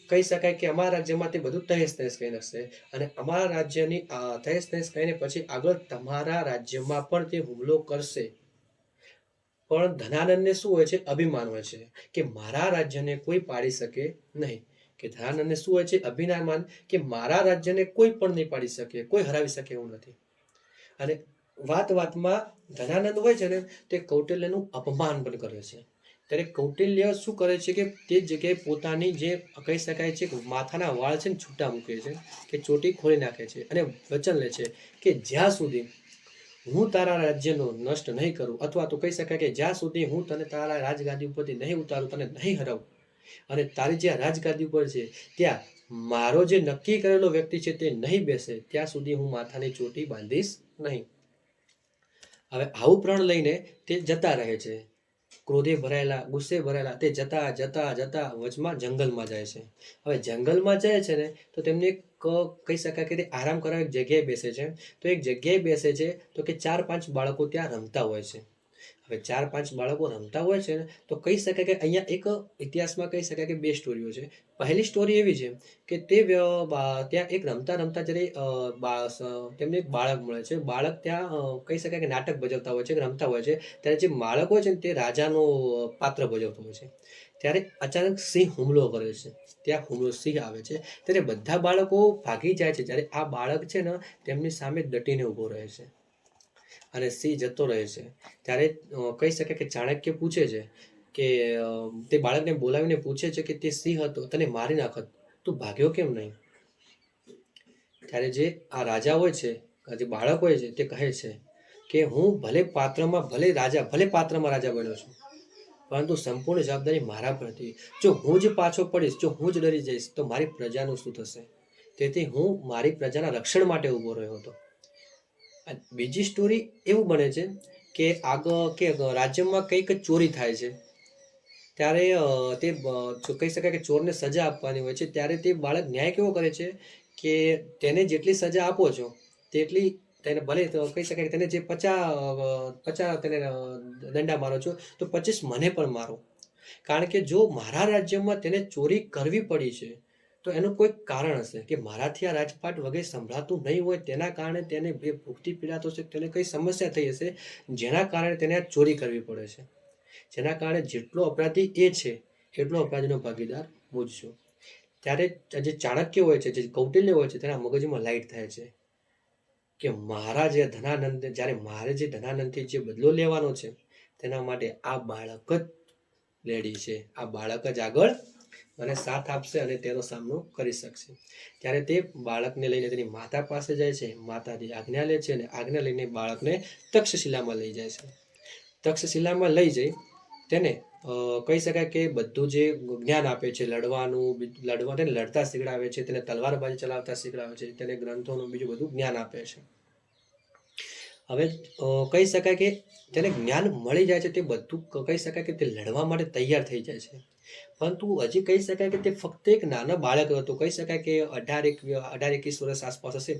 કહી શકાય કે અમારા રાજ્યમાં તે બધું તહેસ નહેસ કરી નાખશે અને અમારા રાજ્યની તહેસ નહેસ કરીને પછી આગળ તમારા રાજ્યમાં પણ તે હુમલો કરશે. પણ ધનાનંદને શું હોય છે, અભિમાન હોય છે કે મારા રાજ્યને કોઈ પાડી શકે નહીં. કે ધનાનંદને શું હોય છે, અભિમાન કે મારા રાજ્યને કોઈ પણ નહીં પાડી શકે, કોઈ હરાવી શકે એવું નથી. અને વાતમાં ધનાનંદ હોય છે ને તે કૌટિલ્યનું અપમાન પણ કરે છે. ત્યારે કૌટિલ્ય શું કરે છે કે તે જગ્યાએ પોતાની જે કહી શકાય છે માથાના વાળ છે ને છૂટા મૂકે છે કે ચોટી ખોલી નાખે છે અને વચન લે છે કે જ્યાં સુધી હું તારા રાજ્યનો નષ્ટ નહીં કરું અથવા તો કહી શકાય કે જ્યાં સુધી હું તને તારા રાજગાદી ઉપરથી નહીં ઉતારું, તને નહીં હરાવું અને તારી જે રાજગાદી ઉપર છે ત્યાં મારો જે નક્કી કરેલો વ્યક્તિ છે તે નહીં બેસે ત્યાં સુધી હું માથાની ચોટી બાંધીશ નહીં. હવે આવું પ્રણ લઈને તે જતા રહે છે, ક્રોધે ભરાયેલા, ગુસ્સે ભરાયેલા. તે જતા વચમાં જંગલમાં જાય છે. હવે જંગલમાં જાય છે ને તો તેમને કહી શકાય કે તે આરામ કરવા એક જગ્યાએ બેસે છે. તો એક જગ્યાએ બેસે છે તો કે 4-5 બાળકો ત્યાં રમતા હોય છે. હવે 4-5 બાળકો રમતા હોય છે ને તો કહી શકાય કે અહીંયા એક ઇતિહાસમાં કહી શકાય કે 2 સ્ટોરીઓ છે. પહેલી સ્ટોરી એવી છે કે તે ત્યાં એક રમતા જ્યારે તેમને એક બાળક મળે છે. બાળક ત્યાં કહી શકાય કે નાટક ભજવતા હોય છે, રમતા હોય છે. ત્યારે જે બાળક હોય છે ને તે રાજાનો પાત્ર ભજવતો હોય છે. ત્યારે અચાનક સિંહ હુમલો કરે છે. ત્યાં સિંહ આવે છે ત્યારે બધા બાળકો ભાગી જાય છે. જ્યારે આ બાળક છે ને તેમની સામે ડટીને ઊભો રહે છે અને સિંહ જતો રહે છે. ત્યારે કહી શકાય કે ચાણક્ય પૂછે છે કે તે બાળકને બોલાવીને પૂછે છે કે તે સિંહ હતો, તને મારી નાખત, તું ભાગ્યો કેમ નહીં? ત્યારે જે આ રાજા હોય છે, જે બાળક હોય છે તે કહે છે કે હું ભલે પાત્રમાં રાજા બન્યો છું પરંતુ સંપૂર્ણ જવાબદારી મારા પર હતી. જો હું જ પાછો પડીશ, જો હું જ ડરી જઈશ તો મારી પ્રજાનું શું થશે? તેથી હું મારી પ્રજાના રક્ષણ માટે ઊભો રહ્યો હતો. બીજી સ્ટોરી એવું બને છે કે રાજ્યમાં કંઈક ચોરી થાય છે, ત્યારે કહી શકાય કે ચોરને સજા આપવાની હોય છે. ત્યારે તે બાળક ન્યાય કેવો કરે છે કે તેને જેટલી સજા આપો છો તેટલી તેને, ભલે તો કહી શકાય કે તેને જે 50 તેને દંડા મારો છો તો 25 મને પણ મારો. કારણ કે જો મારા રાજ્યમાં તેને ચોરી કરવી પડી છે તો એનું કોઈ કારણ હશે કે મારાથી આ રાજપાટ વગેરે સંભળાતું નહીં હોય, તેના કારણે તેને બે ભૂખથી પીડાતો છે, તેને કઈ સમસ્યા થઈ હશે જેના કારણે તેને આ ચોરી કરવી પડે છે. જેના કારણે જેટલો અપરાધી એ છે એટલો અપરાધીનો ભાગીદાર હું જ છું. ત્યારે જે ચાણક્ય હોય છે, જે કૌટિલ્ય હોય છે, તેના મગજમાં લાઈટ થાય છે કે મારા જે ધનાનંદ, જ્યારે મારે જે ધનાનંદથી જે બદલો લેવાનો છે તેના માટે આ બાળક જ રેડી છે, આ બાળક જ આગળ મને સાથ આપશે અને તેનો સામનો કરી શકશે. ત્યારે તે બાળકને લઈને તેની માતા પાસે જાય છે, માતાની આજ્ઞા લે છે અને આજ્ઞા લઈને બાળકને તક્ષશિલામાં લઈ જાય છે. તક્ષશિલામાં લઈ જઈ તેને કહી શકાય કે બધું જે જ્ઞાન આપે છે, તેને લડતા શીખડાવે છે, તેને તલવારબાજી ચલાવતા શીખડાવે છે, તેને ગ્રંથોનું બીજું બધું જ્ઞાન આપે છે. હવે કહી શકાય કે તેને જ્ઞાન મળી જાય છે, તે બધું કહી શકાય કે તે લડવા માટે તૈયાર થઈ જાય છે. પરંતુ હજી કહી શકાય કે તે ફક્ત એક નાનો બાળક હતો, કહી શકાય કે 18-21 વર્ષ આસપાસ હશે,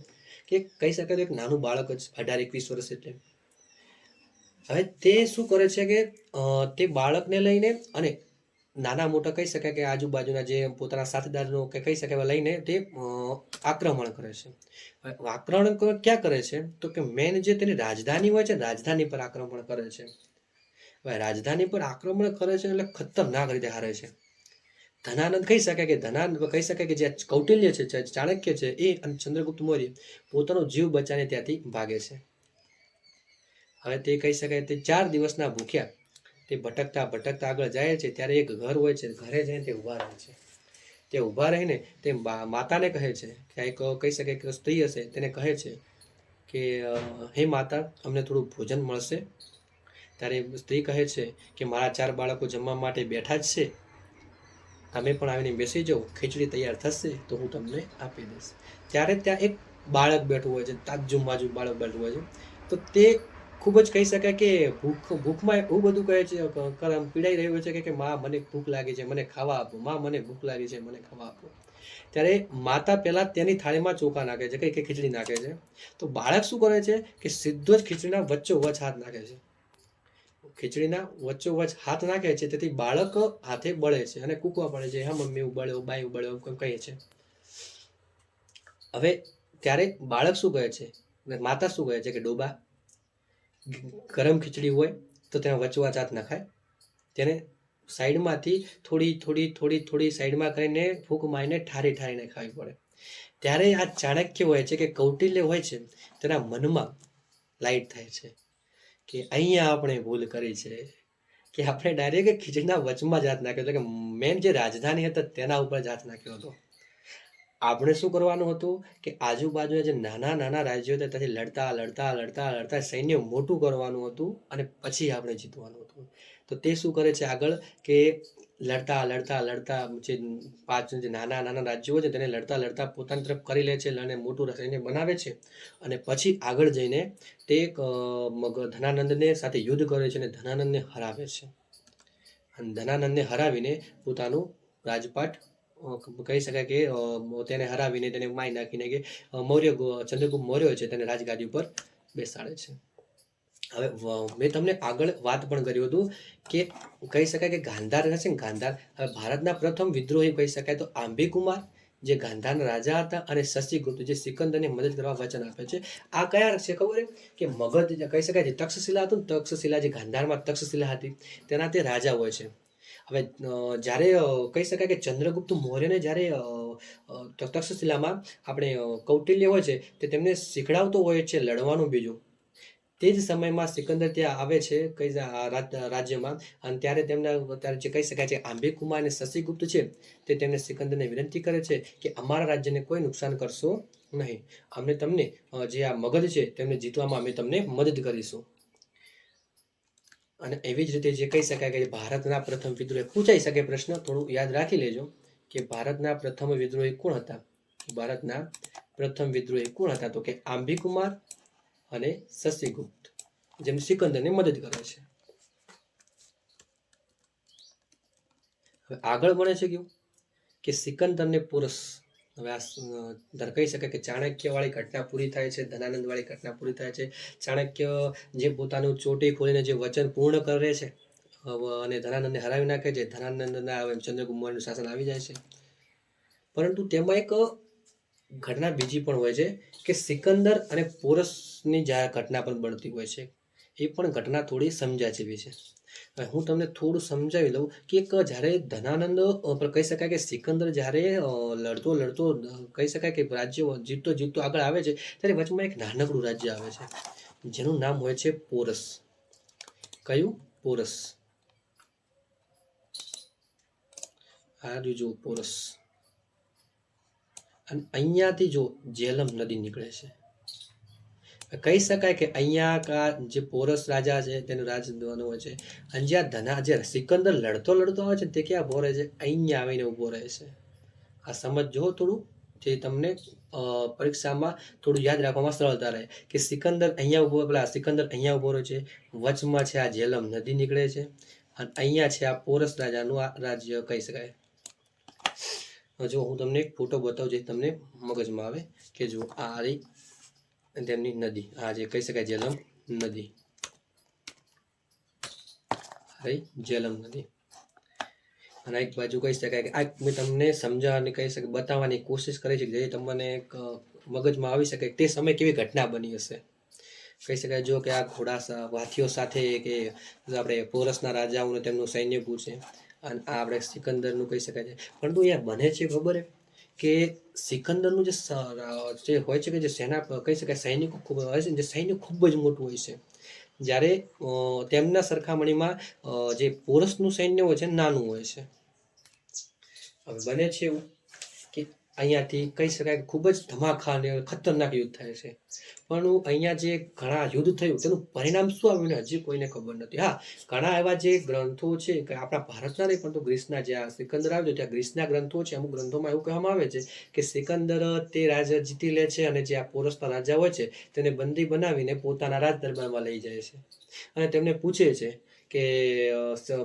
કે કહી શકાય તો એક નાનું બાળક જ 18-21 વર્ષ. એટલે હવે તે શું કરે છે કે તે બાળકને લઈને અને નાના મોટા કહી શકાય કે આજુબાજુના જે પોતાના સાથીદારનો કે કહી શકાય લઈને તે આક્રમણ કરે છે. આક્રમણ ક્યાં કરે છે તો કે મેન જે તેની રાજધાની હોય છે, રાજધાની પર આક્રમણ કરે છે. હવે રાજધાની પર આક્રમણ કરે છે એટલે ખતરનાક રીતે હારે છે. ધનાનંદ કહી શકાય કે જે કૌટિલ્ય છે, ચાણક્ય છે, એ અને ચંદ્રગુપ્ત મૌર્ય પોતાનો જીવ બચાવીને ત્યાંથી ભાગે છે. હવે તે કહી શકાય તે 4 દિવસના ભૂખ્યા તે ભટકતા આગળ જાય છે. ત્યારે એક ઘર હોય છે, ઘરે જઈને તે ઊભા રહે છે. તે ઊભા રહીને તે માતાને કહે છે કે એક કહી શકાય કે સ્ત્રી હશે, તેને કહે છે કે હે માતા, અમને થોડું ભોજન મળશે? ત્યારે સ્ત્રી કહે છે કે મારા 4 બાળકો જમવા માટે બેઠા જ છે, તમે પણ આવીને બેસી જાઓ, ખીચડી તૈયાર થશે તો હું તમને આપી દઈશ. ત્યારે ત્યાં એક બાળક બેઠું હોય છે, તાજું બાળક બેઠું હોય છે. તો તે ખૂબ જ કહી શકાય કે ભૂખમાં એવું બધું કહે છે, પીડાઈ રહ્યું છે કે માં મને ભૂખ લાગી છે, મને ખાવા આપો, માં મને ભૂખ લાગી છે, મને ખાવા આપો. ત્યારે માતા પહેલા તેની થાળીમાં ચોખા નાખે છે, કે ખીચડી નાખે છે. તો બાળક શું કરે છે કે સીધો જ ખીચડીના વચ્ચોવચ હાથ નાખે છે. ખીચડીના વચ્ચોવચ હાથ નાખે છે, તેથી બાળક હાથે બળે છે અને કૂકવા પડે છે, હા મમ્મી ઉબળ્યો, બાઈ ઉબળ્યો, કહે છે. હવે ત્યારે બાળક શું કહે છે, માતા શું કહે છે કે ડોબા, ગરમ ખીચડી હોય તો તેને વચોવચ હાથ નખાય, તેને સાઈડમાંથી થોડી સાઈડમાં કરીને ફૂંક મારીને ઠારીને ખાવી પડે. ત્યારે આ ચાણક્ય હોય છે કે કૌટિલ્ય હોય છે, તેના મનમાં લાઈટ થાય છે કે અહીંયા આપણે ભૂલ કરી છે કે આપણે ડાયરેક્ટ ખીચડીના વચમાં જ હાથ નાખ્યો હતો, કે મેન જે રાજધાની હતા તેના ઉપર જ હાથ નાખ્યો હતો. આપણે શું કરવાનું હતું કે આજુબાજુના જે નાના રાજ્યો હતા ત્યાંથી લડતા સૈન્ય મોટું કરવાનું હતું અને પછી આપણે જીતવાનું હતું. તો તે શું કરે છે આગળ કે લડતા જે 5 જે નાના રાજ્યો છે તેને લડતા પોતાની તરફ કરી લે છે અને મોટું સૈન્ય બનાવે છે. અને પછી આગળ જઈને તે ધનાનંદને સાથે યુદ્ધ કરે છે અને ધનાનંદને હરાવે છે. અને ધનાનંદને હરાવીને પોતાનું રાજપાટ કહી શકાય કે તેને હરાવીને તેને મારી નાખીને કે ચંદ્રગુપ્ત મૌર્ય છે તેને રાજગાદી ઉપર બેસાડે છે. હવે મેં તમને આગળ વાત પણ કર્યું હતું કે કહી શકાય કે ગાંધાર છે ને, ગાંધાર હવે ભારતના પ્રથમ વિદ્રોહી કહી શકાય તો આંબીકુમાર જે ગાંધારના રાજા હતા અને શશિગુપ્ત જે સિકંદરને મદદ કરવા વચન આપે છે. આ કયા છે ખબર છે કે મગધ કહી શકાય જે તક્ષશિલા હતું, તક્ષશિલા જે ગાંધારમાં તક્ષશિલા હતી તેના તે રાજા હોય છે. હવે જ્યારે કહી શકાય કે ચંદ્રગુપ્ત મૌર્યને જ્યારે તક્ષશિલામાં આપણે કૌટિલ્ય હોય છે તે તેમને શીખડાવતો હોય છે લડવાનું બીજું. તે જ સમયમાં સિકંદર ત્યાં આવે છે કઈ રાજ્યમાં, અને ત્યારે જે કહી શકાય છે આંબીકુમાર અને શશિગુપ્ત છે તે તેમને સિકંદરને વિનંતી કરે છે કે અમારા રાજ્યને કોઈ નુકસાન કરશો નહીં, અમે તમને જે આ મગધ છે તેમને જીતવામાં અમે તમને મદદ કરીશું. અને એવી જ રીતે જે કહી શકાય કે ભારતના પ્રથમ વિદ્રોહી પૂછાઈ શકે પ્રશ્ન, થોડું યાદ રાખી લેજો કે ભારતના પ્રથમ વિદ્રોહી કોણ હતા. ભારતના પ્રથમ વિદ્રોહી કોણ હતા તો કે આંબીકુમાર અને શશિગુપ્ત, જેમને સિકંદરને મદદ કરે છે. હવે આગળ બને છે કેવું કે સિકંદરને પોરસ, હવે આ કહી શકાય કે ચાણક્ય વાળી ઘટના પૂરી થાય છે, ધનાનંદ વાળી ઘટના પૂરી થાય છે. ચાણક્ય જે પોતાનું ચોટી ખોલીને જે વચન પૂર્ણ કરે છે અને ધનાનંદને હરાવી નાખે છે. ધનાનંદના ચંદ્રગુપ્ત મૌર્યનું શાસન આવી જાય છે. પરંતુ તેમાં એક ઘટના બીજી પણ હોય છે કે સિકંદર અને પોરસની જે ઘટના પણ બનતી હોય છે. એ પણ ઘટના થોડી સમજ્યા જેવી છે. હું તમને થોડું સમજાવી લઉં કે એક જ્યારે ધનાનંદ કહી શકાય કે સિકંદર જ્યારે લડતો કહી શકાય કે રાજ્ય જીતતો આગળ આવે છે, ત્યારે વચમાં એક નાનકડું રાજ્ય આવે છે જેનું નામ હોય છે પોરસ. કયું? પોરસ. આ જો પોરસ. અને અહીંયાથી જો જેલમ નદી નીકળે છે. કહી શકાય કે અહીંયા જે પોરસ રાજા છે તેનું રાજધાની હોય છે. અને જ્યાં સિકંદર લડતો આવે છે તે ક્યાં ઉભો રહે છે? અહીંયા આવીને ઉભો રહે છે. આ સમજો થોડું, જે તમને પરીક્ષામાં થોડું યાદ રાખવામાં સરળતા રહે કે સિકંદર અહીંયા ઉભો રહે છે. વચમાં છે આ જેલમ નદી નીકળે છે અને અહીંયા છે આ પોરસ રાજાનું આ રાજ્ય કહી શકાય. જો હું તમને એક ફોટો બતાવું જે તમને મગજમાં આવે કે જો આ રહી તેમની નદી, આ જે કહી શકાય જેલમ નદી, જેલમ નદી. અને એક બાજુ કહી શકાય કે આ મેં તમને સમજાવવાની કહી શકે બતાવવાની કોશિશ કરી છે જે તમને એક મગજમાં આવી શકે તે સમય કેવી ઘટના બની હશે. કહી શકાય જો કે આ ઘોડા હાથીઓ સાથે કે આપણે પોરસના રાજાઓને તેમનું સૈન્ય પૂછે અને આ આપણે સિકંદરનું કહી શકાય છે. પરંતુ અહીંયા બને છે ખબર કે સિકંદરનું જે હોય છે કે જે સેના કહી શકાય સૈનિકો ખૂબ હોય છે, જે સૈન્ય ખૂબ જ મોટું હોય છે. જ્યારે તેમના સરખામણીમાં જે પોરસનું સૈન્ય હોય છે નાનું હોય છે. હવે બને છે એવું કે અહીંયાથી કહી શકાય ખૂબ જ ધમાકા અને ખતરનાક યુદ્ધ થાય છે. પણ અહીંયા જે ઘણા યુદ્ધ થયું તેનું પરિણામ શું આવ્યું હજી કોઈને ખબર નથી. હા, ઘણા એવા જે ગ્રંથો છે કે આપણા ભારતના નહીં પરંતુ ગ્રીસના જે સિકંદર આવ્યો ત્યાં ગ્રીસના ગ્રંથો છે. અમુક ગ્રંથોમાં એવું કહેવામાં આવે છે કે સિકંદર તે રાજા જીતી લે છે અને જે આ પોરસના રાજા હોય છે તેને બંદી બનાવીને પોતાના રાજ દરબારમાં લઈ જાય છે અને તેમને પૂછે છે કે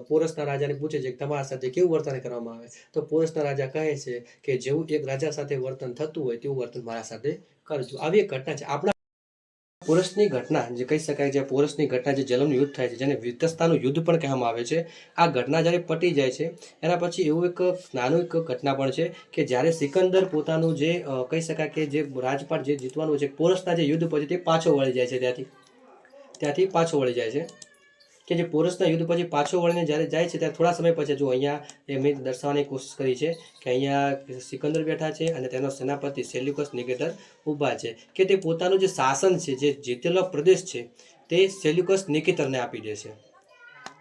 પોરસના રાજાને પૂછે છે કે તમારા સાથે કેવું વર્તન કરવામાં આવે. તો પોરસના રાજા કહે છે કે જેવું એક રાજા સાથે વર્તન થતું હોય તેવું વર્તન મારા સાથે કરજો. આવી એક ઘટના છે આપણા પોરસની ઘટના, જે કહી શકાય છે પોરસની ઘટના જે જેલમનું યુદ્ધ થાય છે જેને વિતસ્તાનું યુદ્ધ પણ કહેવામાં આવે છે. આ ઘટના જ્યારે પતી જાય છે એના પછી એવું એક નાનું એક ઘટના પણ છે કે જ્યારે સિકંદર પોતાનું જે કહી શકાય કે જે રાજપાટ જે જીતવાનું છે પોરસના જે યુદ્ધ પછી તે પાછો વળી જાય છે, ત્યાંથી પાછો વળી જાય છે કે જે પોરસના યુદ્ધ પછી પાછો વળીને જ્યારે જાય છે ત્યારે થોડા સમય પછી જો અહીંયા એ મેં દર્શાવવાની કોશિશ કરી છે કે અહીંયા સિકંદર બેઠા છે અને તેનો સેનાપતિ સેલ્યુકસ નિકેટર ઊભા છે કે તે પોતાનું જે શાસન છે જે જીતેલો પ્રદેશ છે તે સેલ્યુકસ નિકેટરને આપી દે છે.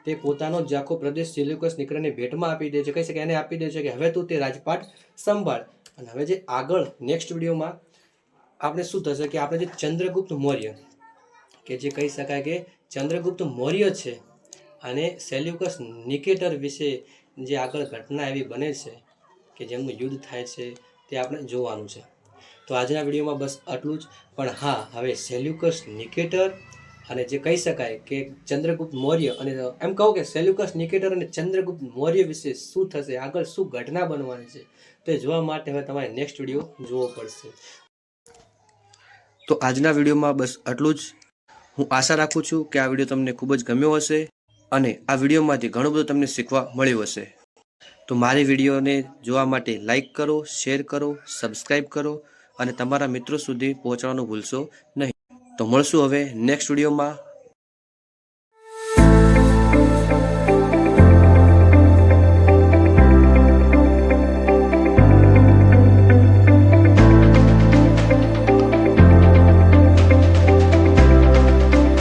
તે પોતાનો જ આખો પ્રદેશ સેલ્યુકસ નિકેટરને ભેટમાં આપી દે છે. કહી શકાય એને આપી દે છે કે હવે તું તે રાજપાટ સંભાળ. અને હવે જે આગળ નેક્સ્ટ વિડીયોમાં આપણે શું થશે કે આપણે જે ચંદ્રગુપ્ત મૌર્ય કે જે કહી શકાય કે ચંદ્રગુપ્ત મૌર્ય છે અને સેલ્યુકસ નિકેટર વિશે જે આગળ ઘટના એવી બને છે કે જેમનું યુદ્ધ થાય છે તે આપણે જોવાનું છે. તો આજના વિડીયોમાં બસ આટલું જ. પણ હા, હવે સેલ્યુકસ નિકેટર અને જે કહી શકાય કે ચંદ્રગુપ્ત મૌર્ય અને એમ કહું કે સેલ્યુકસ નિકેટર અને ચંદ્રગુપ્ત મૌર્ય વિશે શું થશે, આગળ શું ઘટના બનવાની છે તે જોવા માટે હવે તમારે નેક્સ્ટ વિડીયો જોવો પડશે. તો આજના વિડીયોમાં બસ આટલું જ. હું આશા રાખું છું કે આ વિડીયો તમને ખૂબ જ ગમ્યો હશે અને આ વિડીયોમાંથી ઘણું બધું તમને શીખવા મળ્યું હશે. તો મારી વિડીયોને જોવા માટે લાઈક કરો, શેર કરો, સબસ્ક્રાઈબ કરો અને તમારા મિત્રો સુધી પહોંચાડવાનું ભૂલશો નહીં. તો મળશું હવે નેક્સ્ટ વિડીયોમાં.